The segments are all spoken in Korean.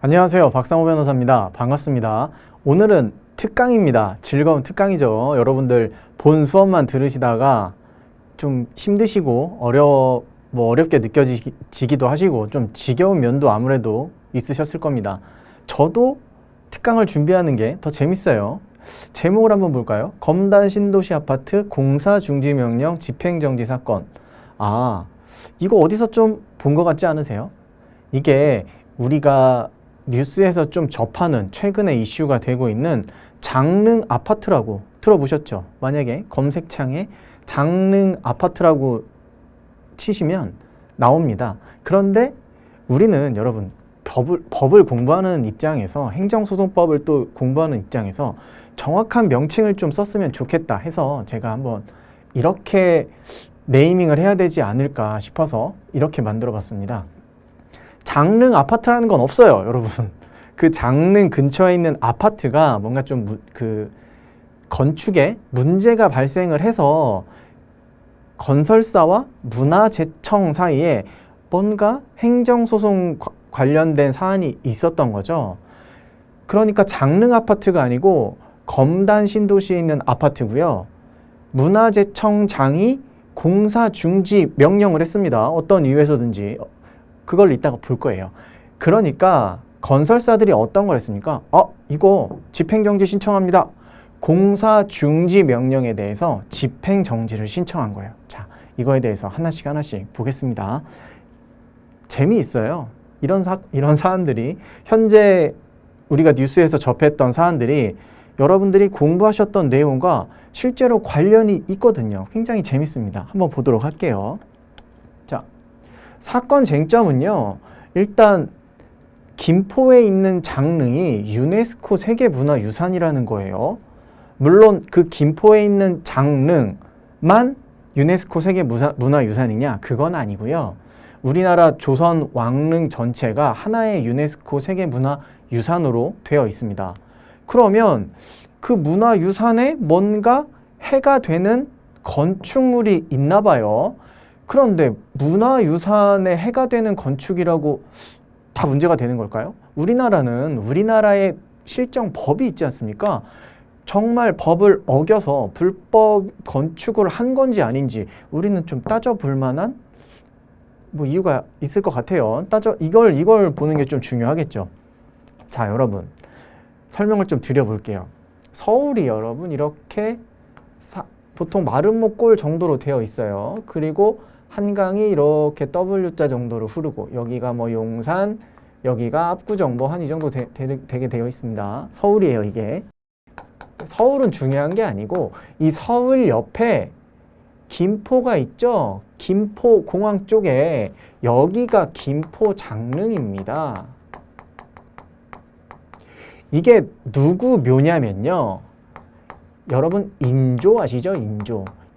안녕하세요. 박상호 변호사입니다. 반갑습니다. 오늘은 특강입니다. 즐거운 특강이죠. 여러분들 본 수업만 들으시다가 좀 힘드시고 어렵게 느껴지기도 하시고 좀 지겨운 면도 아무래도 있으셨을 겁니다. 저도 특강을 준비하는 게 더 재밌어요. 제목을 한번 볼까요? 검단 신도시 아파트 공사 중지 명령 집행정지 사건. 이거 어디서 좀 본 것 같지 않으세요? 이게 우리가 뉴스에서 좀 접하는 최근에 이슈가 되고 있는 장릉 아파트라고 들어보셨죠? 만약에 검색창에 장릉 아파트라고 치시면 나옵니다. 그런데 우리는 여러분 법을 공부하는 입장에서 행정소송법을 또 공부하는 입장에서 정확한 명칭을 좀 썼으면 좋겠다 해서 제가 한번 이렇게 네이밍을 해야 되지 않을까 싶어서 이렇게 만들어 봤습니다. 장릉 아파트라는 건 없어요, 여러분. 그 장릉 근처에 있는 아파트가 뭔가 좀 건축에 문제가 발생을 해서 건설사와 문화재청 사이에 뭔가 행정소송 관련된 사안이 있었던 거죠. 그러니까 장릉 아파트가 아니고 검단 신도시에 있는 아파트고요. 문화재청장이 공사 중지 명령을 했습니다. 어떤 이유에서든지. 그걸 이따가 볼 거예요. 그러니까 건설사들이 어떤 걸 했습니까? 이거 집행정지 신청합니다. 공사 중지 명령에 대해서 집행정지를 신청한 거예요. 자, 이거에 대해서 하나씩 보겠습니다. 재미있어요. 이런 사안들이 현재 우리가 뉴스에서 접했던 사안들이 여러분들이 공부하셨던 내용과 실제로 관련이 있거든요. 굉장히 재밌습니다. 한번 보도록 할게요. 자, 사건 쟁점은요, 일단 김포에 있는 장릉이 유네스코 세계문화유산이라는 거예요. 물론 그 김포에 있는 장릉만 유네스코 세계문화유산이냐? 그건 아니고요. 우리나라 조선 왕릉 전체가 하나의 유네스코 세계문화유산으로 되어 있습니다. 그러면 그 문화유산에 뭔가 해가 되는 건축물이 있나 봐요. 그런데 문화유산에 해가 되는 건축이라고 다 문제가 되는 걸까요? 우리나라의 실정 법이 있지 않습니까? 정말 법을 어겨서 불법 건축을 한 건지 아닌지 우리는 좀 따져볼 만한 이유가 있을 것 같아요. 이걸 보는 게 좀 중요하겠죠. 자, 여러분 설명을 좀 드려볼게요. 서울이 여러분 이렇게 보통 마름모골 정도로 되어 있어요. 그리고 한강이 이렇게 W자 정도로 흐르고 여기가 용산, 여기가 압구정 한 이 정도 되게 되어 있습니다. 서울이에요, 이게. 서울은 중요한 게 아니고 이 서울 옆에 김포가 있죠. 김포 공항 쪽에 여기가 김포 장릉입니다. 이게 누구 묘냐면요. 여러분 인조 아시죠?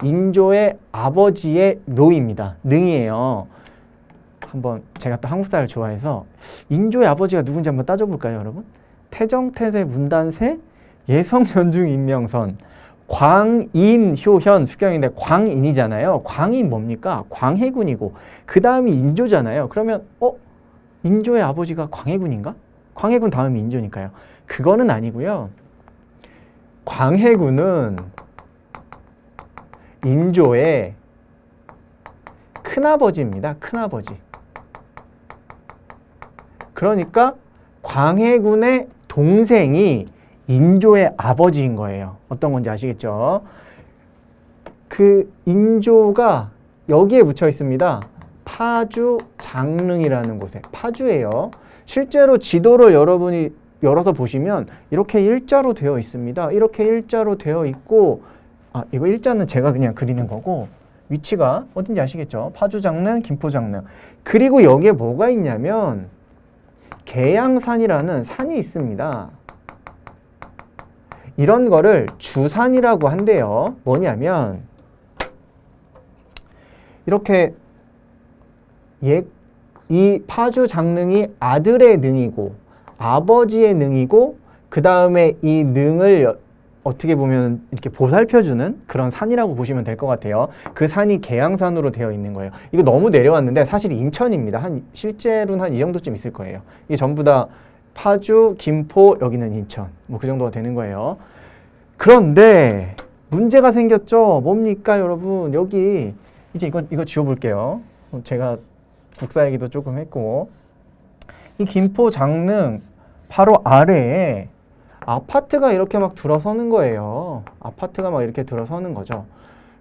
인조의 아버지의 묘입니다. 능이에요. 한번 제가 또 한국사를 좋아해서 인조의 아버지가 누군지 한번 따져볼까요, 여러분? 태정태세 문단세 예성연중 임명선 광인효현 수경인데 광인이잖아요. 광인 뭡니까? 광해군이고 그 다음이 인조잖아요. 그러면 인조의 아버지가 광해군인가? 광해군 다음이 인조니까요. 그거는 아니고요. 광해군은 인조의 큰아버지입니다. 큰아버지. 그러니까 광해군의 동생이 인조의 아버지인 거예요. 어떤 건지 아시겠죠? 그 인조가 여기에 묻혀 있습니다. 파주 장릉이라는 곳에. 파주예요. 실제로 지도를 여러분이 열어서 보시면 이렇게 일자로 되어 있습니다. 이렇게 일자로 되어 있고 이거 일자는 제가 그냥 그리는 거고 위치가 어딘지 아시겠죠? 파주 장릉, 김포 장릉. 그리고 여기에 뭐가 있냐면 계양산이라는 산이 있습니다. 이런 거를 주산이라고 한대요. 뭐냐면 이렇게 이 파주 장릉이 아들의 능이고 아버지의 능이고 그 다음에 이 능을 어떻게 보면 이렇게 보살펴주는 그런 산이라고 보시면 될 것 같아요. 그 산이 계양산으로 되어 있는 거예요. 이거 너무 내려왔는데 사실 인천입니다. 실제로는 한 이 정도쯤 있을 거예요. 이게 전부 다 파주, 김포, 여기는 인천. 뭐 그 정도가 되는 거예요. 그런데 문제가 생겼죠. 뭡니까, 여러분? 여기 이제 이거 지워볼게요. 제가 국사 얘기도 조금 했고, 이 김포 장릉 바로 아래에 아파트가 이렇게 막 들어서는 거예요. 아파트가 막 이렇게 들어서는 거죠.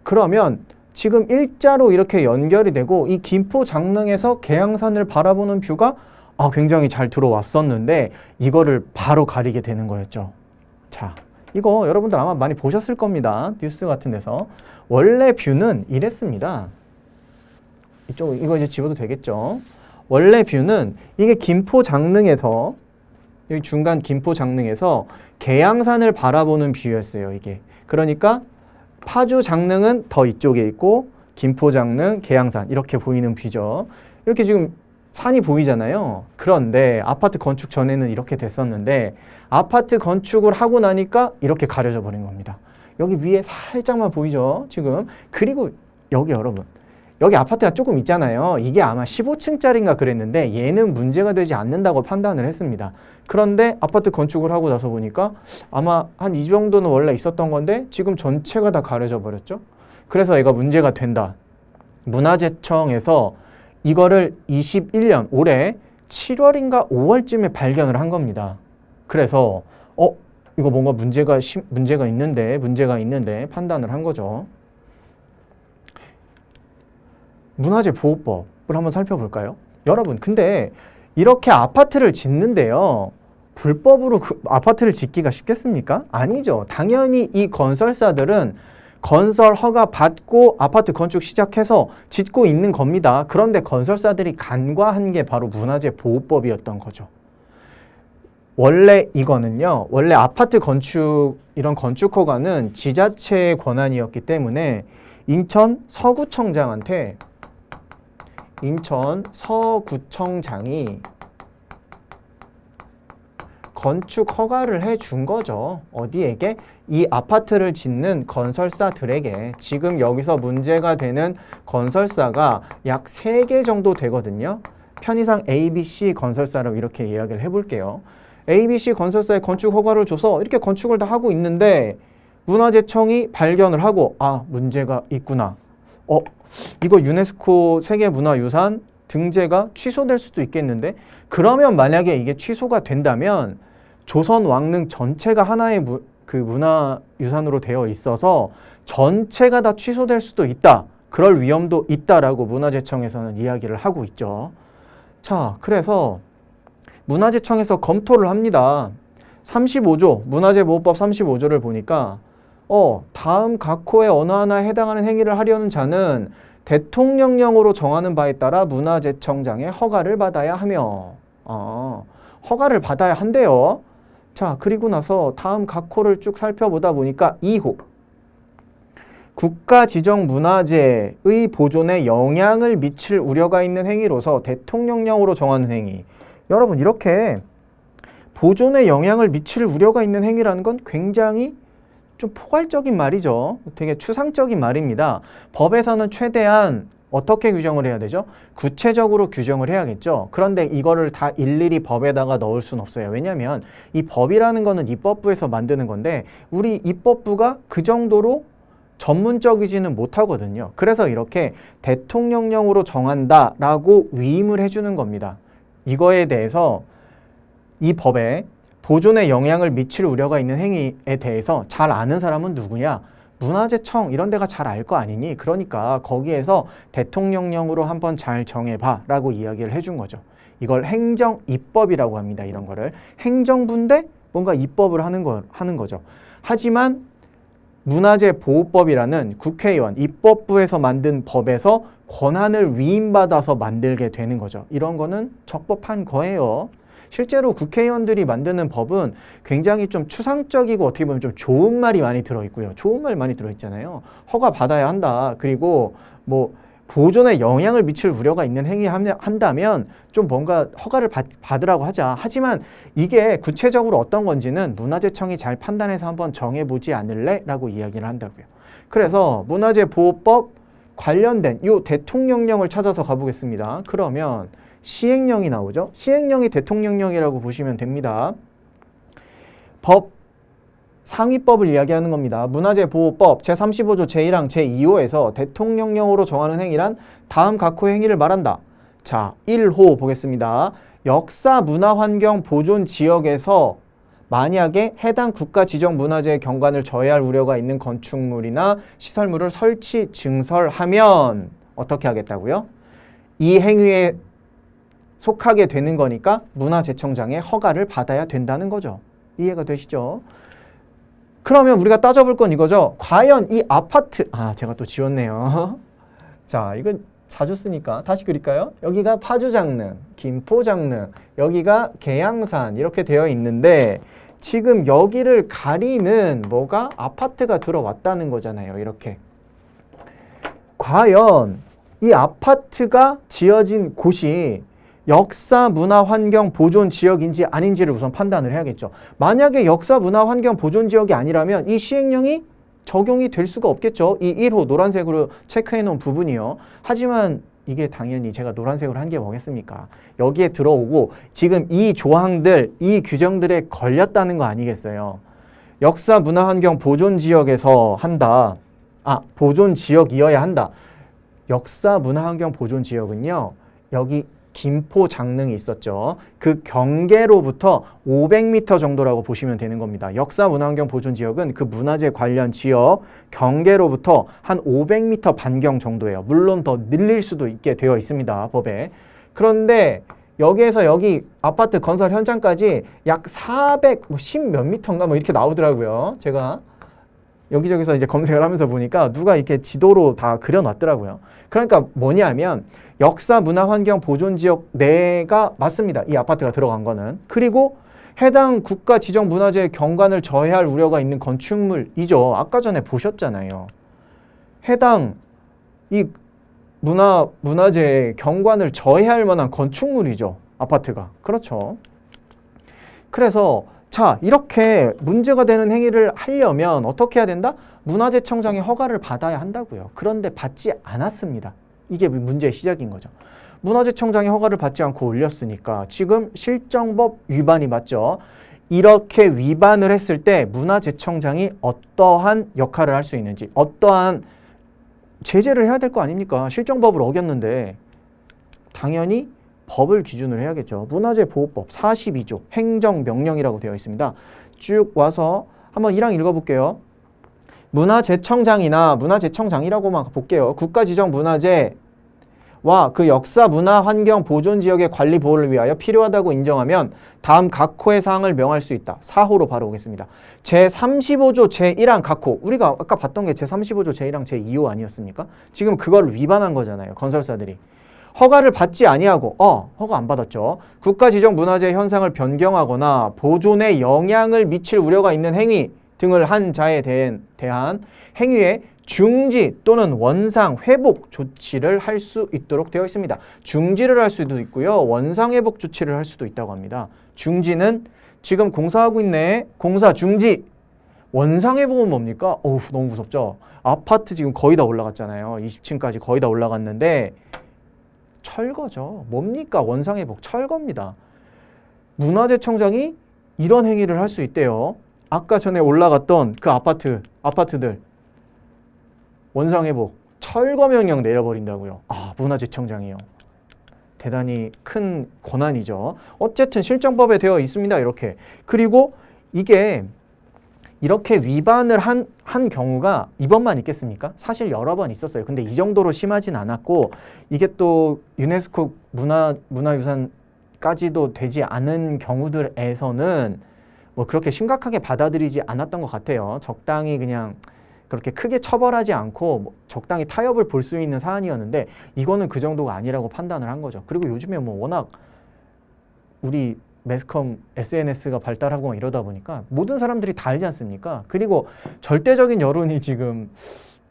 그러면 지금 일자로 이렇게 연결이 되고 이 김포 장릉에서 계양산을 바라보는 뷰가 굉장히 잘 들어왔었는데 이거를 바로 가리게 되는 거였죠. 자, 이거 여러분들 아마 많이 보셨을 겁니다. 뉴스 같은 데서. 원래 뷰는 이랬습니다. 이거 이제 지워도 되겠죠. 원래 뷰는 이게 김포 장릉에서, 여기 중간 김포 장릉에서 계양산을 바라보는 뷰였어요, 이게. 그러니까 파주 장릉은 더 이쪽에 있고 김포 장릉, 계양산 이렇게 보이는 뷰죠. 이렇게 지금 산이 보이잖아요. 그런데 아파트 건축 전에는 이렇게 됐었는데 아파트 건축을 하고 나니까 이렇게 가려져 버린 겁니다. 여기 위에 살짝만 보이죠, 지금. 그리고 여기 여러분, 여기 아파트가 조금 있잖아요. 이게 아마 15층짜리인가 그랬는데 얘는 문제가 되지 않는다고 판단을 했습니다. 그런데 아파트 건축을 하고 나서 보니까 아마 한 이 정도는 원래 있었던 건데 지금 전체가 다 가려져 버렸죠. 그래서 얘가 문제가 된다. 문화재청에서 이거를 21년 올해 7월인가 5월쯤에 발견을 한 겁니다. 그래서 이거 뭔가 문제가 있는데 판단을 한 거죠. 문화재보호법을 한번 살펴볼까요? 여러분, 근데 이렇게 아파트를 짓는데요, 불법으로 아파트를 짓기가 쉽겠습니까? 아니죠. 당연히 이 건설사들은 건설 허가 받고 아파트 건축 시작해서 짓고 있는 겁니다. 그런데 건설사들이 간과한 게 바로 문화재보호법이었던 거죠. 원래 이거는요, 원래 아파트 건축, 이런 건축 허가는 지자체의 권한이었기 때문에 인천 서구청장이 건축 허가를 해준 거죠. 어디에게? 이 아파트를 짓는 건설사들에게. 지금 여기서 문제가 되는 건설사가 약 3개 정도 되거든요. 편의상 ABC 건설사라고 이렇게 이야기를 해볼게요. ABC 건설사에 건축 허가를 줘서 이렇게 건축을 다 하고 있는데 문화재청이 발견을 하고 문제가 있구나. 이거 유네스코 세계문화유산 등재가 취소될 수도 있겠는데, 그러면 만약에 이게 취소가 된다면 조선 왕릉 전체가 하나의 문화유산으로 되어 있어서 전체가 다 취소될 수도 있다. 그럴 위험도 있다라고 문화재청에서는 이야기를 하고 있죠. 자, 그래서 문화재청에서 검토를 합니다. 35조, 문화재보호법 35조를 보니까 다음 각 호의 어느 하나에 해당하는 행위를 하려는 자는 대통령령으로 정하는 바에 따라 문화재청장의 허가를 받아야 하며, 허가를 받아야 한대요. 자, 그리고 나서 다음 각 호를 쭉 살펴보다 보니까 2호. 국가 지정 문화재의 보존에 영향을 미칠 우려가 있는 행위로서 대통령령으로 정하는 행위. 여러분, 이렇게 보존에 영향을 미칠 우려가 있는 행위라는 건 굉장히 좀 포괄적인 말이죠. 되게 추상적인 말입니다. 법에서는 최대한 어떻게 규정을 해야 되죠? 구체적으로 규정을 해야겠죠. 그런데 이거를 다 일일이 법에다가 넣을 수는 없어요. 왜냐하면 이 법이라는 거는 입법부에서 만드는 건데 우리 입법부가 그 정도로 전문적이지는 못하거든요. 그래서 이렇게 대통령령으로 정한다라고 위임을 해주는 겁니다. 이거에 대해서 이 법에 보존에 영향을 미칠 우려가 있는 행위에 대해서 잘 아는 사람은 누구냐? 문화재청 이런 데가 잘 알 거 아니니? 그러니까 거기에서 대통령령으로 한번 잘 정해봐 라고 이야기를 해준 거죠. 이걸 행정입법이라고 합니다. 이런 거를. 행정부인데 뭔가 입법을 하는 거죠. 하지만 문화재보호법이라는 국회의원, 입법부에서 만든 법에서 권한을 위임받아서 만들게 되는 거죠. 이런 거는 적법한 거예요. 실제로 국회의원들이 만드는 법은 굉장히 좀 추상적이고 어떻게 보면 좀 좋은 말이 많이 들어있고요. 좋은 말 많이 들어있잖아요. 허가 받아야 한다. 그리고 뭐 보존에 영향을 미칠 우려가 있는 행위 한다면 좀 뭔가 허가를 받으라고 하자. 하지만 이게 구체적으로 어떤 건지는 문화재청이 잘 판단해서 한번 정해보지 않을래? 라고 이야기를 한다고요. 그래서 문화재보호법 관련된 이 대통령령을 찾아서 가보겠습니다. 그러면 시행령이 나오죠. 시행령이 대통령령이라고 보시면 됩니다. 법, 상위법을 이야기하는 겁니다. 문화재보호법 제35조 제1항 제2호에서 대통령령으로 정하는 행위란 다음 각 호 행위를 말한다. 자, 1호 보겠습니다. 역사 문화환경 보존 지역에서 만약에 해당 국가 지정 문화재의 경관을 저해할 우려가 있는 건축물이나 시설물을 설치, 증설하면 어떻게 하겠다고요? 이 행위에 속하게 되는 거니까 문화재청장의 허가를 받아야 된다는 거죠. 이해가 되시죠? 그러면 우리가 따져볼 건 이거죠. 과연 이 아파트, 제가 또 지웠네요. 자, 이건 자주 쓰니까 다시 그릴까요? 여기가 파주장릉, 김포장릉, 여기가 계양산 이렇게 되어 있는데 지금 여기를 가리는 뭐가 아파트가 들어왔다는 거잖아요. 이렇게. 과연 이 아파트가 지어진 곳이 역사 문화 환경 보존 지역인지 아닌지를 우선 판단을 해야겠죠. 만약에 역사 문화 환경 보존 지역이 아니라면 이 시행령이 적용이 될 수가 없겠죠. 이 1호 노란색으로 체크해 놓은 부분이요. 하지만 이게 당연히 제가 노란색으로 한 게 뭐겠습니까? 여기에 들어오고 지금 이 조항들, 이 규정들에 걸렸다는 거 아니겠어요? 역사 문화 환경 보존 지역에서 한다. 보존 지역이어야 한다. 역사 문화 환경 보존 지역은요. 여기 김포 장릉이 있었죠. 그 경계로부터 500m 정도라고 보시면 되는 겁니다. 역사 문화환경 보존 지역은 그 문화재 관련 지역 경계로부터 한 500m 반경 정도예요. 물론 더 늘릴 수도 있게 되어 있습니다. 법에. 그런데 여기에서 여기 아파트 건설 현장까지 약 410 몇 미터인가 뭐 이렇게 나오더라고요. 제가 여기저기서 이제 검색을 하면서 보니까 누가 이렇게 지도로 다 그려놨더라고요. 그러니까 뭐냐면 역사 문화 환경 보존 지역 내가 맞습니다. 이 아파트가 들어간 거는. 그리고 해당 국가 지정 문화재의 경관을 저해할 우려가 있는 건축물이죠. 아까 전에 보셨잖아요. 해당 이 문화재의 경관을 저해할 만한 건축물이죠. 아파트가. 그렇죠. 그래서 자, 이렇게 문제가 되는 행위를 하려면 어떻게 해야 된다? 문화재청장의 허가를 받아야 한다고요. 그런데 받지 않았습니다. 이게 문제의 시작인 거죠. 문화재청장의 허가를 받지 않고 올렸으니까 지금 실정법 위반이 맞죠. 이렇게 위반을 했을 때 문화재청장이 어떠한 역할을 할 수 있는지, 어떠한 제재를 해야 될 거 아닙니까? 실정법을 어겼는데 당연히 법을 기준으로 해야겠죠. 문화재보호법 42조 행정명령이라고 되어 있습니다. 쭉 와서 한번 1항 읽어볼게요. 문화재청장이라고만 볼게요. 국가지정문화재와 그 역사 문화 환경 보존 지역의 관리 보호를 위하여 필요하다고 인정하면 다음 각 호의 사항을 명할 수 있다. 4호로 바로 오겠습니다. 제35조 제1항 각 호. 우리가 아까 봤던 게 제35조 제1항 제2호 아니었습니까? 지금 그걸 위반한 거잖아요. 건설사들이. 허가를 받지 아니하고 허가 안 받았죠. 국가지정문화재 현상을 변경하거나 보존에 영향을 미칠 우려가 있는 행위 등을 한 자에 대한 행위에 중지 또는 원상 회복 조치를 할 수 있도록 되어 있습니다. 중지를 할 수도 있고요. 원상 회복 조치를 할 수도 있다고 합니다. 중지는 지금 공사하고 있네. 공사 중지. 원상 회복은 뭡니까? 너무 무섭죠. 아파트 지금 거의 다 올라갔잖아요. 20층까지 거의 다 올라갔는데 철거죠. 뭡니까? 원상 회복 철거입니다. 문화재청장이 이런 행위를 할 수 있대요. 아까 전에 올라갔던 그 아파트들 원상 회복 철거 명령 내려버린다고요. 문화재청장이요. 대단히 큰 권한이죠. 어쨌든 실정법에 되어 있습니다. 이렇게. 그리고 이게 이렇게 위반을 한 경우가 이번만 있겠습니까? 사실 여러 번 있었어요. 근데 이 정도로 심하진 않았고 이게 또 유네스코 문화유산까지도 되지 않은 경우들에서는 뭐 그렇게 심각하게 받아들이지 않았던 것 같아요. 적당히 그냥 그렇게 크게 처벌하지 않고 적당히 타협을 볼 수 있는 사안이었는데 이거는 그 정도가 아니라고 판단을 한 거죠. 그리고 요즘에 뭐 워낙 우리 매스컴 SNS가 발달하고 막 이러다 보니까 모든 사람들이 다 알지 않습니까? 그리고 절대적인 여론이 지금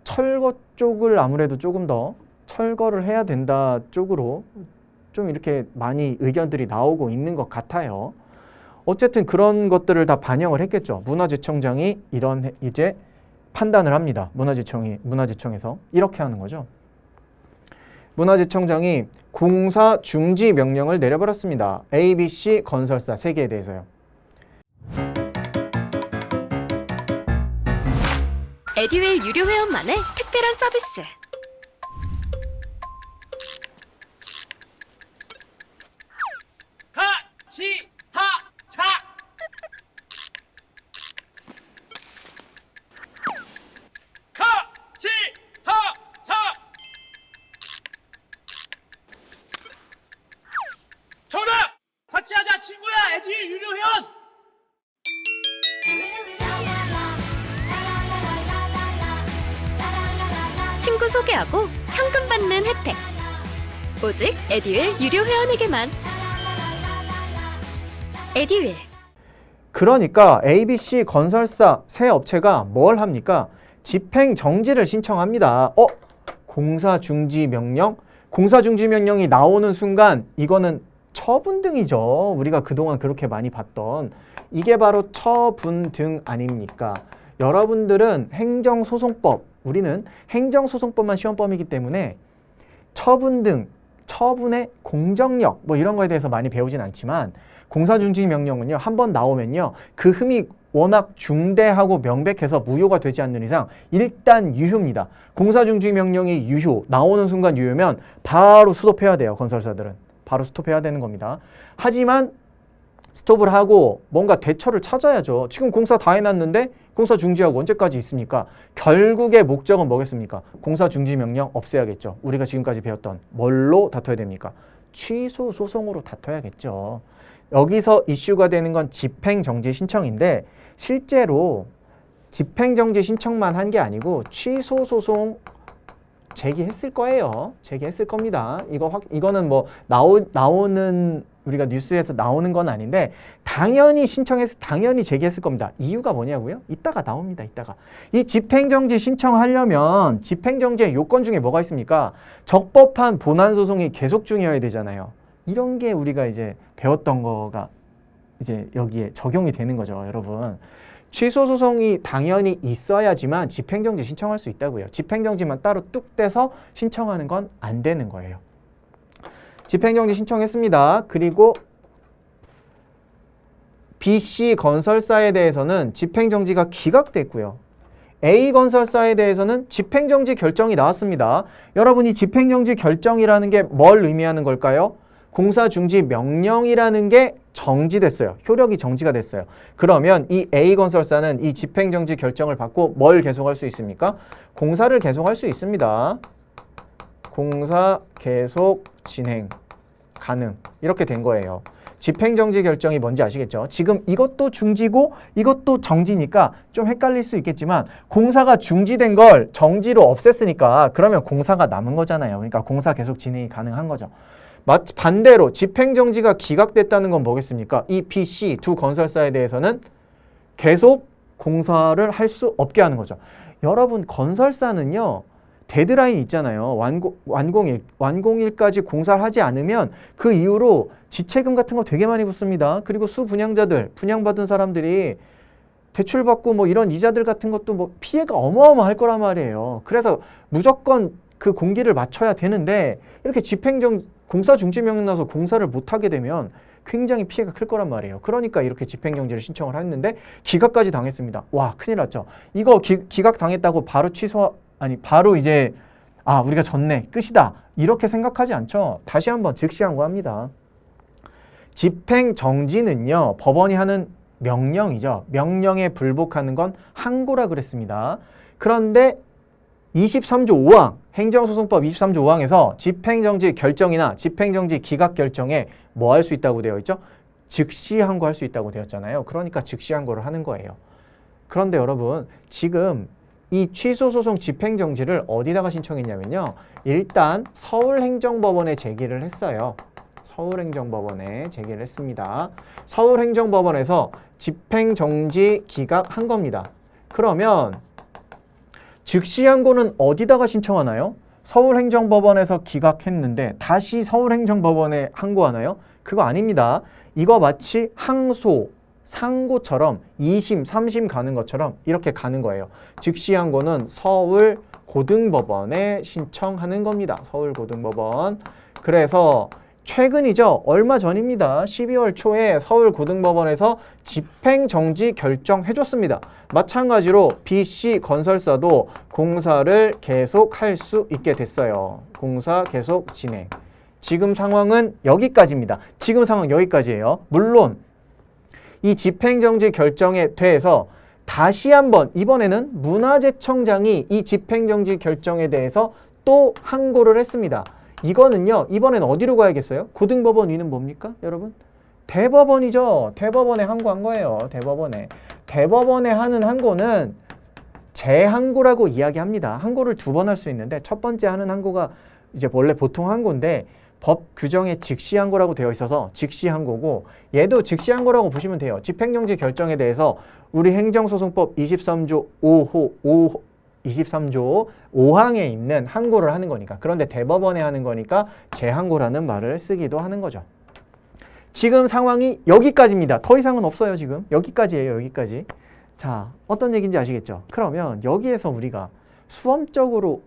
철거 쪽을 아무래도 조금 더 철거를 해야 된다 쪽으로 좀 이렇게 많이 의견들이 나오고 있는 것 같아요. 어쨌든 그런 것들을 다 반영을 했겠죠. 문화재청장이 이런 이제 판단을 합니다. 문화재청에서 이렇게 하는 거죠. 문화재청장이 공사 중지 명령을 내려버렸습니다. ABC 건설사 3개에 대해서요. 에듀윌 유료 회원만의 특별한 서비스. 하치하차 하치하차 정답! 같이 하자 친구야 에듀윌 유료 회원! 친구 소개하고 현금 받는 혜택. 오직 에듀윌 유료 회원에게만. 에듀윌. 그러니까 ABC 건설사 새 업체가 뭘 합니까? 집행정지를 신청합니다. 공사 중지 명령? 공사 중지 명령이 나오는 순간 이거는 처분 등이죠. 우리가 그동안 그렇게 많이 봤던 이게 바로 처분 등 아닙니까? 여러분들은 행정소송법, 우리는 행정소송법만 시험범이기 때문에 처분 등, 처분의 공정력 뭐 이런 거에 대해서 많이 배우진 않지만 공사중지 명령은요, 한번 나오면요, 그 흠이 워낙 중대하고 명백해서 무효가 되지 않는 이상 일단 유효입니다. 공사중지 명령이 유효, 나오는 순간 유효면 바로 스톱해야 돼요. 건설사들은. 바로 스톱해야 되는 겁니다. 하지만 스톱을 하고 뭔가 대처를 찾아야죠. 지금 공사 다 해놨는데 공사 중지하고 언제까지 있습니까? 결국의 목적은 뭐겠습니까? 공사 중지 명령 없애야겠죠. 우리가 지금까지 배웠던 뭘로 다퉈야 됩니까? 취소 소송으로 다퉈야겠죠. 여기서 이슈가 되는 건 집행정지 신청인데 실제로 집행정지 신청만 한 게 아니고 취소 소송 제기했을 거예요. 제기했을 겁니다. 이거는 뭐 나오는 우리가 뉴스에서 나오는 건 아닌데 당연히 당연히 제기했을 겁니다. 이유가 뭐냐고요? 이따가 나옵니다. 이따가. 이 집행정지 신청하려면 집행정지의 요건 중에 뭐가 있습니까? 적법한 본안 소송이 계속 중이어야 되잖아요. 이런 게 우리가 이제 배웠던 거가 이제 여기에 적용이 되는 거죠, 여러분. 취소 소송이 당연히 있어야지만 집행정지 신청할 수 있다고요. 집행정지만 따로 뚝 떼서 신청하는 건 안 되는 거예요. 집행정지 신청했습니다. 그리고 BC 건설사에 대해서는 집행정지가 기각됐고요. A 건설사에 대해서는 집행정지 결정이 나왔습니다. 여러분, 이 집행정지 결정이라는 게 뭘 의미하는 걸까요? 공사중지 명령이라는 게 정지됐어요. 효력이 정지가 됐어요. 그러면 이 A건설사는 이 집행정지 결정을 받고 뭘 계속할 수 있습니까? 공사를 계속할 수 있습니다. 공사 계속 진행 가능. 이렇게 된 거예요. 집행정지 결정이 뭔지 아시겠죠? 지금 이것도 중지고 이것도 정지니까 좀 헷갈릴 수 있겠지만 공사가 중지된 걸 정지로 없앴으니까 그러면 공사가 남은 거잖아요. 그러니까 공사 계속 진행이 가능한 거죠. 반대로 집행정지가 기각됐다는 건 뭐겠습니까? 이 B, C 두 건설사에 대해서는 계속 공사를 할 수 없게 하는 거죠. 여러분, 건설사는요, 데드라인 있잖아요. 완공일까지 공사를 하지 않으면 그 이후로 지체금 같은 거 되게 많이 붙습니다. 그리고 수분양자들, 분양받은 사람들이 대출받고 뭐 이런 이자들 같은 것도 뭐 피해가 어마어마할 거란 말이에요. 그래서 무조건 그 공기를 맞춰야 되는데 이렇게 공사 중지 명령 나서 공사를 못하게 되면 굉장히 피해가 클 거란 말이에요. 그러니까 이렇게 집행정지를 신청을 했는데 기각까지 당했습니다. 와, 큰일 났죠. 이거 기각 당했다고 바로 바로 이제 우리가 졌네, 끝이다, 이렇게 생각하지 않죠. 다시 한번 즉시 항고합니다. 집행정지는요, 법원이 하는 명령이죠. 명령에 불복하는 건 항고라 그랬습니다. 그런데 23조 5항, 행정소송법 23조 5항에서 집행정지 결정이나 집행정지 기각 결정에 뭐 할 수 있다고 되어 있죠? 즉시 항고할 수 있다고 되었잖아요. 그러니까 즉시 항고를 하는 거예요. 그런데 여러분, 지금 이 취소소송 집행정지를 어디다가 신청했냐면요, 일단 서울행정법원에 제기를 했어요. 서울행정법원에 제기를 했습니다. 서울행정법원에서 집행정지 기각한 겁니다. 그러면 즉시 항고는 어디다가 신청하나요? 서울행정법원에서 기각했는데 다시 서울행정법원에 항고하나요? 그거 아닙니다. 이거 마치 항소, 상고처럼 2심, 3심 가는 것처럼 이렇게 가는 거예요. 즉시 항고는 서울 서울고등법원에 신청하는 겁니다. 서울고등법원. 그래서 최근이죠. 얼마 전입니다. 12월 초에 서울고등법원에서 집행정지 결정해줬습니다. 마찬가지로 BC 건설사도 공사를 계속할 수 있게 됐어요. 공사 계속 진행. 지금 상황은 여기까지입니다. 지금 상황 여기까지예요. 물론 이 집행정지 결정에 대해서 다시 한번 이번에는 문화재청장이 이 집행정지 결정에 대해서 또 항고를 했습니다. 이거는요, 이번엔 어디로 가야겠어요? 고등법원 위는 뭡니까, 여러분? 대법원이죠. 대법원에 항고한 거예요. 대법원에 하는 항고는 재항고라고 이야기합니다. 항고를 두 번 할 수 있는데 첫 번째 하는 항고가 이제 원래 보통 항고인데 법 규정에 즉시 항고라고 되어 있어서 즉시 항고고, 얘도 즉시 항고라고 보시면 돼요. 집행정지 결정에 대해서 우리 행정소송법 23조 5항에 있는 항고를 하는 거니까. 그런데 대법원에 하는 거니까 재항고라는 말을 쓰기도 하는 거죠. 지금 상황이 여기까지입니다. 더 이상은 없어요. 지금 여기까지예요. 여기까지. 자, 어떤 얘기인지 아시겠죠? 그러면 여기에서 우리가 수험적으로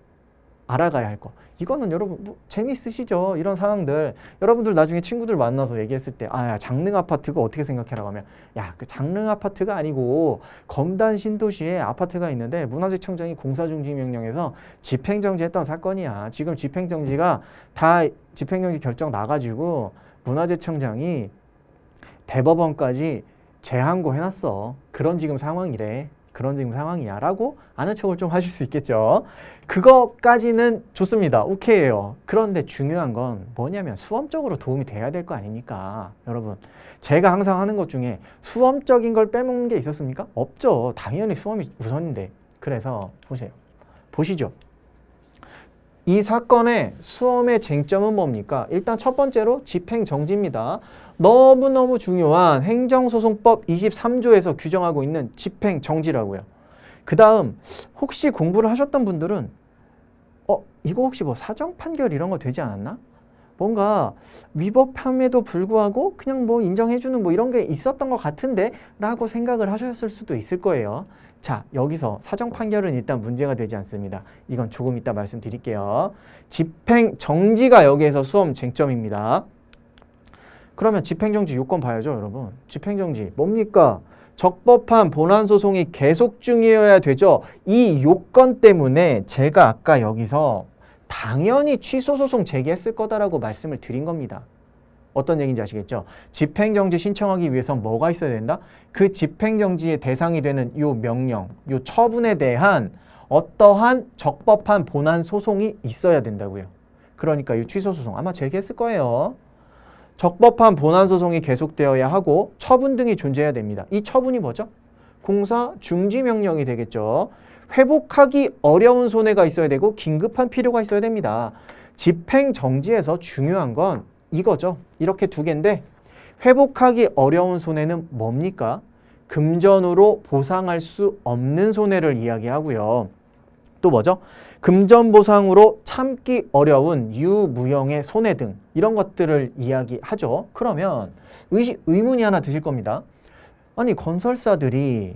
알아가야 할 거, 이거는 여러분 뭐 재밌으시죠? 이런 상황들 여러분들 나중에 친구들 만나서 얘기했을 때, 야, 장릉 아파트가 어떻게 생각해라고 하면, 야, 그 장릉 아파트가 아니고 검단 신도시에 아파트가 있는데 문화재청장이 공사중지 명령해서 집행정지했던 사건이야. 지금 집행정지가 다 집행정지 결정 나가지고 문화재청장이 대법원까지 재항고 해놨어. 그런 지금 상황이래. 그런 지금 상황이야 라고 아는 척을 좀 하실 수 있겠죠. 그거까지는 좋습니다. 오케이예요. 그런데 중요한 건 뭐냐면 수험적으로 도움이 돼야 될 거 아닙니까? 여러분, 제가 항상 하는 것 중에 수험적인 걸 빼먹는 게 있었습니까? 없죠. 당연히 수험이 우선인데. 그래서 보시죠. 이 사건의 수험의 쟁점은 뭡니까? 일단 첫 번째로 집행정지입니다. 너무너무 중요한 행정소송법 23조에서 규정하고 있는 집행정지라고요. 그 다음 혹시 공부를 하셨던 분들은 이거 혹시 뭐 사정판결 이런 거 되지 않았나? 뭔가 위법함에도 불구하고 그냥 뭐 인정해주는 뭐 이런 게 있었던 것 같은데 라고 생각을 하셨을 수도 있을 거예요. 자, 여기서 사정판결은 일단 문제가 되지 않습니다. 이건 조금 이따 말씀드릴게요. 집행정지가 여기에서 수험 쟁점입니다. 그러면 집행정지 요건 봐야죠, 여러분. 집행정지 뭡니까? 적법한 본안소송이 계속 중이어야 되죠. 이 요건 때문에 제가 아까 여기서 당연히 취소소송 제기했을 거다라고 말씀을 드린 겁니다. 어떤 얘기인지 아시겠죠? 집행정지 신청하기 위해선 뭐가 있어야 된다? 그 집행정지의 대상이 되는 요 명령, 요 처분에 대한 어떠한 적법한 본안 소송이 있어야 된다고요. 그러니까 이 취소소송 아마 제기했을 거예요. 적법한 본안 소송이 계속되어야 하고 처분 등이 존재해야 됩니다. 이 처분이 뭐죠? 공사 중지 명령이 되겠죠. 회복하기 어려운 손해가 있어야 되고 긴급한 필요가 있어야 됩니다. 집행정지에서 중요한 건 이거죠. 이렇게 두 개인데 회복하기 어려운 손해는 뭡니까? 금전으로 보상할 수 없는 손해를 이야기하고요. 또 뭐죠? 금전 보상으로 참기 어려운 유무형의 손해 등 이런 것들을 이야기하죠. 그러면 의문이 하나 드실 겁니다. 아니, 건설사들이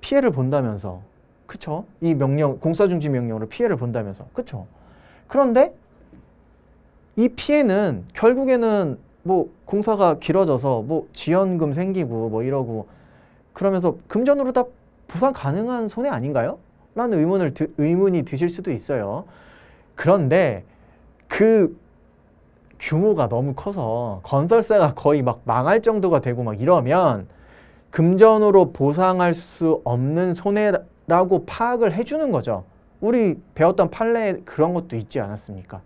피해를 본다면서, 그쵸? 이 명령, 공사중지 명령으로 피해를 본다면서, 그쵸? 그런데 이 피해는 결국에는 뭐 공사가 길어져서 뭐 지연금 생기고 뭐 이러고 그러면서 금전으로 다 보상 가능한 손해 아닌가요? 라는 의문이 드실 수도 있어요. 그런데 그 규모가 너무 커서 건설사가 거의 막 망할 정도가 되고 막 이러면 금전으로 보상할 수 없는 손해라고 파악을 해주는 거죠. 우리 배웠던 판례에 그런 것도 있지 않았습니까?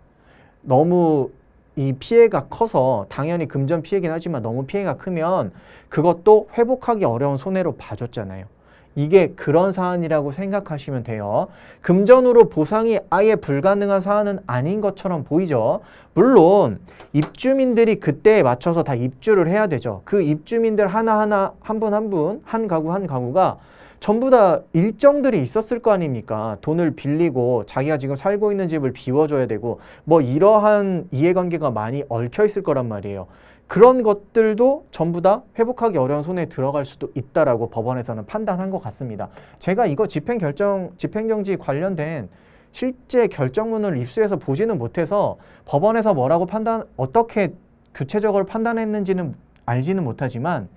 너무 이 피해가 커서 당연히 금전 피해긴 하지만 너무 피해가 크면 그것도 회복하기 어려운 손해로 봐줬잖아요. 이게 그런 사안이라고 생각하시면 돼요. 금전으로 보상이 아예 불가능한 사안은 아닌 것처럼 보이죠. 물론 입주민들이 그때에 맞춰서 다 입주를 해야 되죠. 그 입주민들 하나하나 한 분 한 분, 한 가구 한 가구가 전부 다 일정들이 있었을 거 아닙니까? 돈을 빌리고 자기가 지금 살고 있는 집을 비워줘야 되고 뭐 이러한 이해관계가 많이 얽혀 있을 거란 말이에요. 그런 것들도 전부 다 회복하기 어려운 손해에 들어갈 수도 있다라고 법원에서는 판단한 것 같습니다. 제가 이거 집행정지 관련된 실제 결정문을 입수해서 보지는 못해서 법원에서 뭐라고 어떻게 구체적으로 판단했는지는 알지는 못하지만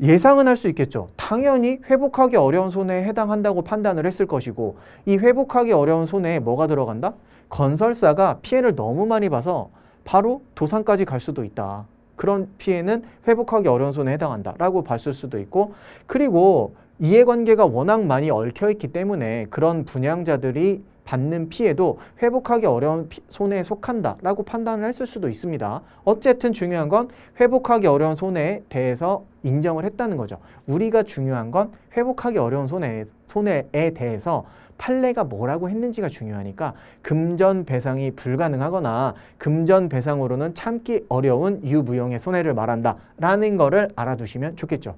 예상은 할 수 있겠죠. 당연히 회복하기 어려운 손해에 해당한다고 판단을 했을 것이고, 이 회복하기 어려운 손해에 뭐가 들어간다? 건설사가 피해를 너무 많이 봐서 바로 도산까지 갈 수도 있다. 그런 피해는 회복하기 어려운 손해에 해당한다 라고 봤을 수도 있고, 그리고 이해관계가 워낙 많이 얽혀있기 때문에 그런 분양자들이 받는 피해도 회복하기 어려운 손해에 속한다 라고 판단을 했을 수도 있습니다. 어쨌든 중요한 건 회복하기 어려운 손해에 대해서 인정을 했다는 거죠. 우리가 중요한 건 회복하기 어려운 손해에 대해서 판례가 뭐라고 했는지가 중요하니까 금전 배상이 불가능하거나 금전 배상으로는 참기 어려운 유무용의 손해를 말한다 라는 거를 알아두시면 좋겠죠.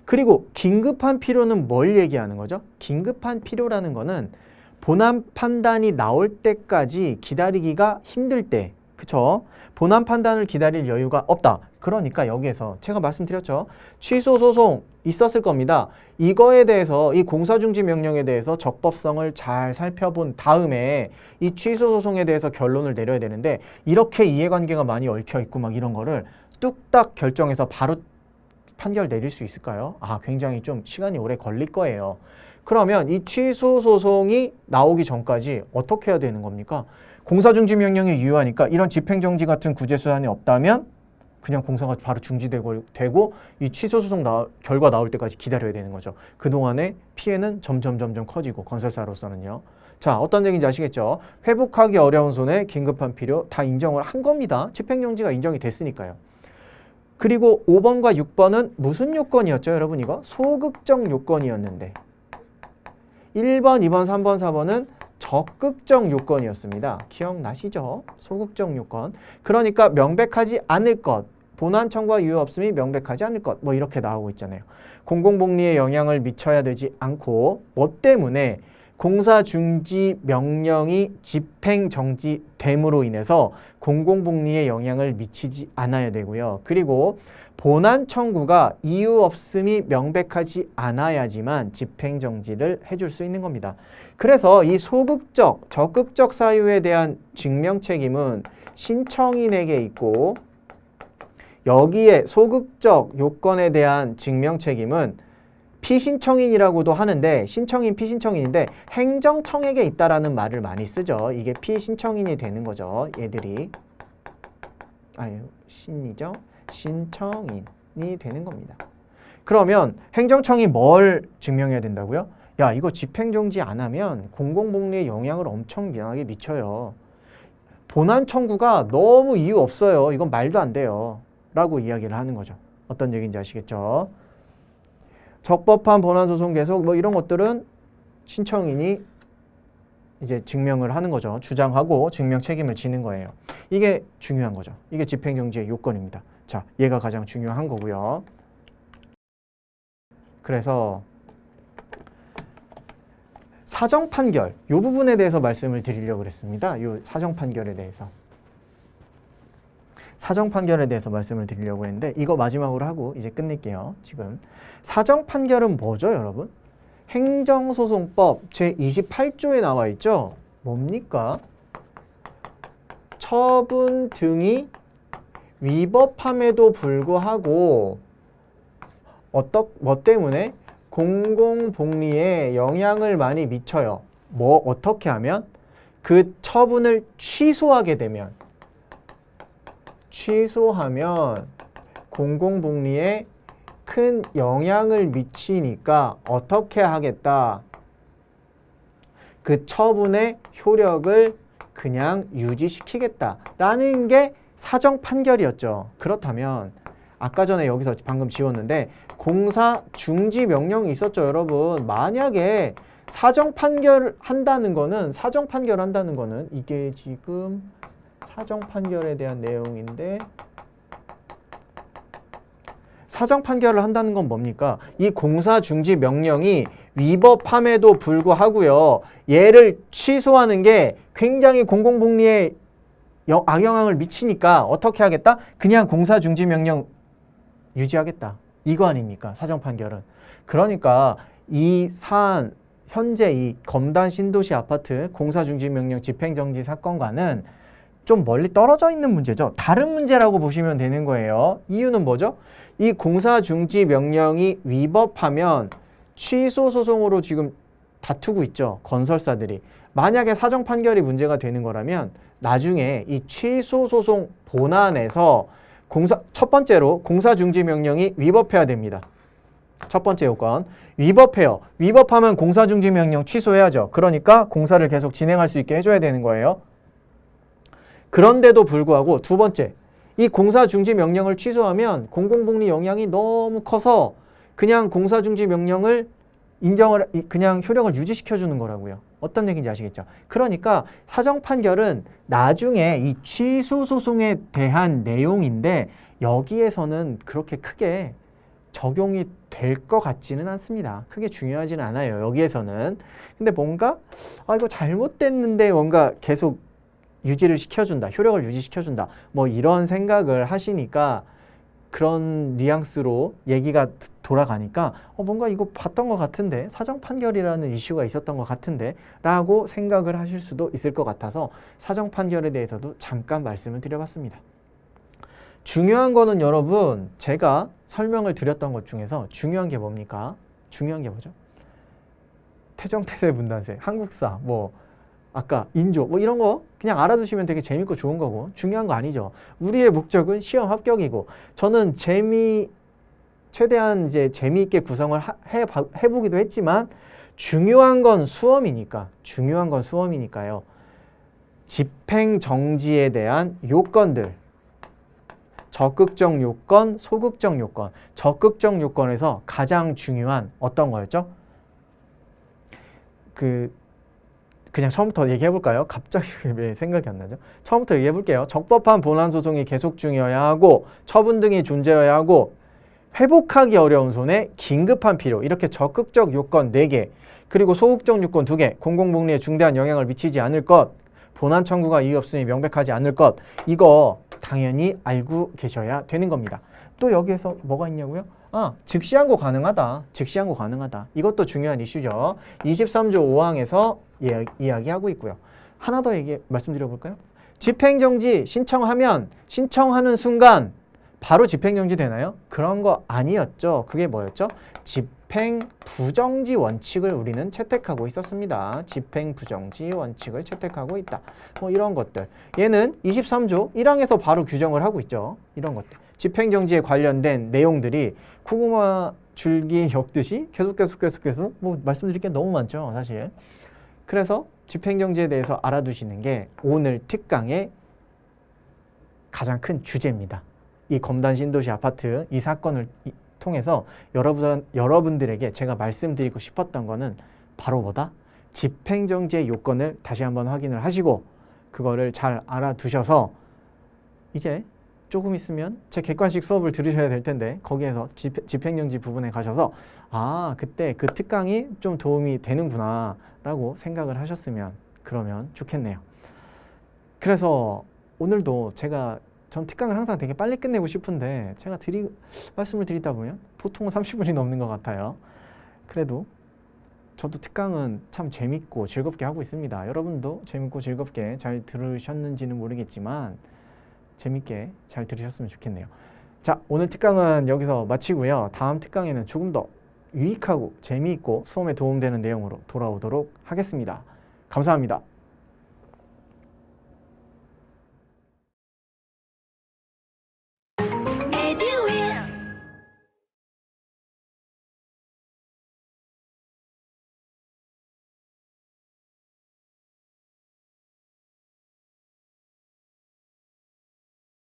그리고 긴급한 필요는 뭘 얘기하는 거죠? 긴급한 필요라는 거는 본안 판단이 나올 때까지 기다리기가 힘들 때, 그쵸? 본안 판단을 기다릴 여유가 없다. 그러니까 여기에서 제가 말씀드렸죠. 취소 소송 있었을 겁니다. 이거에 대해서, 이 공사중지 명령에 대해서 적법성을 잘 살펴본 다음에 이 취소 소송에 대해서 결론을 내려야 되는데, 이렇게 이해관계가 많이 얽혀 있고 막 이런 거를 뚝딱 결정해서 바로 판결 내릴 수 있을까요? 굉장히 좀 시간이 오래 걸릴 거예요. 그러면 이 취소 소송이 나오기 전까지 어떻게 해야 되는 겁니까? 공사중지 명령이 유효하니까 이런 집행정지 같은 구제수단이 없다면 그냥 공사가 바로 중지되고 이 취소 소송 결과 나올 때까지 기다려야 되는 거죠. 그동안에 피해는 점점 커지고, 건설사로서는요. 자, 어떤 얘기인지 아시겠죠? 회복하기 어려운 손해, 긴급한 필요 다 인정을 한 겁니다. 집행정지가 인정이 됐으니까요. 그리고 5번과 6번은 무슨 요건이었죠, 여러분? 이거 소극적 요건이었는데 1번, 2번, 3번, 4번은 적극적 요건이었습니다. 기억나시죠? 소극적 요건. 그러니까 명백하지 않을 것, 본안 청구가 유효 없음이 명백하지 않을 것, 뭐 이렇게 나오고 있잖아요. 공공복리에 영향을 미쳐야 되지 않고, 뭐 때문에 공사 중지 명령이 집행정지됨으로 인해서 공공복리에 영향을 미치지 않아야 되고요. 그리고 본안 청구가 이유 없음이 명백하지 않아야지만 집행정지를 해줄 수 있는 겁니다. 그래서 이 소극적, 적극적 사유에 대한 증명 책임은 신청인에게 있고, 여기에 소극적 요건에 대한 증명 책임은 피신청인이라고도 하는데, 신청인, 피신청인인데 행정청에게 있다라는 말을 많이 쓰죠. 이게 피신청인이 되는 거죠. 얘들이. 신이죠. 신청인이 되는 겁니다. 그러면 행정청이 뭘 증명해야 된다고요? 야, 이거 집행정지 안 하면 공공복리에 영향을 엄청 미안하게 미쳐요. 본안 청구가 너무 이유 없어요. 이건 말도 안 돼요. 라고 이야기를 하는 거죠. 어떤 얘기인지 아시겠죠? 적법한 본안소송 계속 뭐 이런 것들은 신청인이 이제 증명을 하는 거죠. 주장하고 증명 책임을 지는 거예요. 이게 중요한 거죠. 이게 집행정지의 요건입니다. 자, 얘가 가장 중요한 거고요. 그래서 사정판결, 이 부분에 대해서 말씀을 드리려고 그랬습니다. 이 사정판결에 대해서. 사정판결에 대해서 말씀을 드리려고 했는데 이거 마지막으로 하고 이제 끝낼게요. 지금 사정판결은 뭐죠, 여러분? 행정소송법 제28조에 나와 있죠? 뭡니까? 처분 등이 위법함에도 불구하고 뭐 때문에 공공복리에 영향을 많이 미쳐요. 뭐 어떻게 하면? 그 처분을 취소하면 공공복리에 큰 영향을 미치니까 어떻게 하겠다? 그 처분의 효력을 그냥 유지시키겠다라는 게 사정 판결이었죠. 그렇다면 아까 전에 여기서 방금 지웠는데 공사 중지 명령이 있었죠, 여러분. 만약에 사정 판결한다는 거는 이게 지금 사정 판결에 대한 내용인데 사정 판결을 한다는 건 뭡니까? 이 공사 중지 명령이 위법함에도 불구하고요. 얘를 취소하는 게 굉장히 공공복리에 악영향을 미치니까 어떻게 하겠다? 그냥 공사 중지 명령 유지하겠다. 이거 아닙니까? 사정 판결은. 그러니까 이 사안 현재 이 검단 신도시 아파트 공사 중지 명령 집행 정지 사건과는 좀 멀리 떨어져 있는 문제죠. 다른 문제라고 보시면 되는 거예요. 이유는 뭐죠? 이 공사 중지 명령이 위법하면 취소 소송으로 지금 다투고 있죠. 건설사들이. 만약에 사정 판결이 문제가 되는 거라면 나중에 이 취소 소송 본안에서 첫 번째로 공사 중지 명령이 위법해야 됩니다. 첫 번째 요건 위법해요. 위법하면 공사 중지 명령 취소해야죠. 그러니까 공사를 계속 진행할 수 있게 해줘야 되는 거예요. 그런데도 불구하고 두 번째, 이 공사 중지 명령을 취소하면 공공복리 영향이 너무 커서 그냥 공사 중지 명령을 그냥 효력을 유지시켜 주는 거라고요. 어떤 얘기인지 아시겠죠? 그러니까 사정 판결은 나중에 이 취소 소송에 대한 내용인데 여기에서는 그렇게 크게 적용이 될 것 같지는 않습니다. 크게 중요하지는 않아요. 여기에서는. 근데 뭔가 이거 잘못됐는데 뭔가 계속 유지를 시켜준다. 효력을 유지시켜준다. 뭐 이런 생각을 하시니까 그런 뉘앙스로 얘기가 돌아가니까 뭔가 이거 봤던 것 같은데 사정 판결이라는 이슈가 있었던 것 같은데 라고 생각을 하실 수도 있을 것 같아서 사정 판결에 대해서도 잠깐 말씀을 드려봤습니다. 중요한 거는 여러분 제가 설명을 드렸던 것 중에서 중요한 게 뭡니까? 중요한 게 뭐죠? 태정태세 분단세, 한국사, 뭐 아까 인조 뭐 이런 거 그냥 알아두시면 되게 재밌고 좋은 거고 중요한 거 아니죠. 우리의 목적은 시험 합격이고 저는 최대한 이제 재미있게 구성을 해보기도 했지만 중요한 건 수험이니까요. 집행 정지에 대한 요건들 적극적 요건, 소극적 요건. 적극적 요건에서 가장 중요한 어떤 거였죠? 그냥 처음부터 얘기해 볼까요? 갑자기 왜 생각이 안 나죠? 처음부터 얘기해 볼게요. 적법한 본안 소송이 계속 중이어야 하고 처분 등이 존재해야 하고 회복하기 어려운 손해, 긴급한 필요 이렇게 적극적 요건 4개 그리고 소극적 요건 2개 공공복리에 중대한 영향을 미치지 않을 것 본안 청구가 이유 없으니 명백하지 않을 것 이거 당연히 알고 계셔야 되는 겁니다. 또 여기에서 뭐가 있냐고요? 즉시항고 가능하다. 즉시항고 가능하다. 이것도 중요한 이슈죠. 23조 5항에서 이야기하고 있고요. 하나 더 말씀드려 볼까요? 집행정지 신청하면 신청하는 순간 바로 집행정지 되나요? 그런 거 아니었죠. 그게 뭐였죠? 집행부정지 원칙을 우리는 채택하고 있었습니다. 집행부정지 원칙을 채택하고 있다. 뭐 이런 것들. 얘는 23조 1항에서 바로 규정을 하고 있죠. 이런 것들. 집행정지에 관련된 내용들이 고구마 줄기 엮듯이 계속 뭐 말씀드릴 게 너무 많죠. 사실. 그래서 집행정지에 대해서 알아두시는 게 오늘 특강의 가장 큰 주제입니다. 이 검단 신도시 아파트 이 사건을 통해서 여러분들에게 제가 말씀드리고 싶었던 거는 바로 뭐다? 집행정지의 요건을 다시 한번 확인을 하시고 그거를 잘 알아두셔서 이제 조금 있으면 제 객관식 수업을 들으셔야 될 텐데 거기에서 집행정지 부분에 가셔서 그때 그 특강이 좀 도움이 되는구나 라고 생각을 하셨으면 그러면 좋겠네요. 그래서 오늘도 전 특강을 항상 되게 빨리 끝내고 싶은데 제가 말씀을 드리다 보면 보통은 30분이 넘는 것 같아요. 그래도 저도 특강은 참 재밌고 즐겁게 하고 있습니다. 여러분도 재밌고 즐겁게 잘 들으셨는지는 모르겠지만 재밌게 잘 들으셨으면 좋겠네요. 자, 오늘 특강은 여기서 마치고요. 다음 특강에는 조금 더 유익하고 재미있고 수험에 도움되는 내용으로 돌아오도록 하겠습니다. 감사합니다.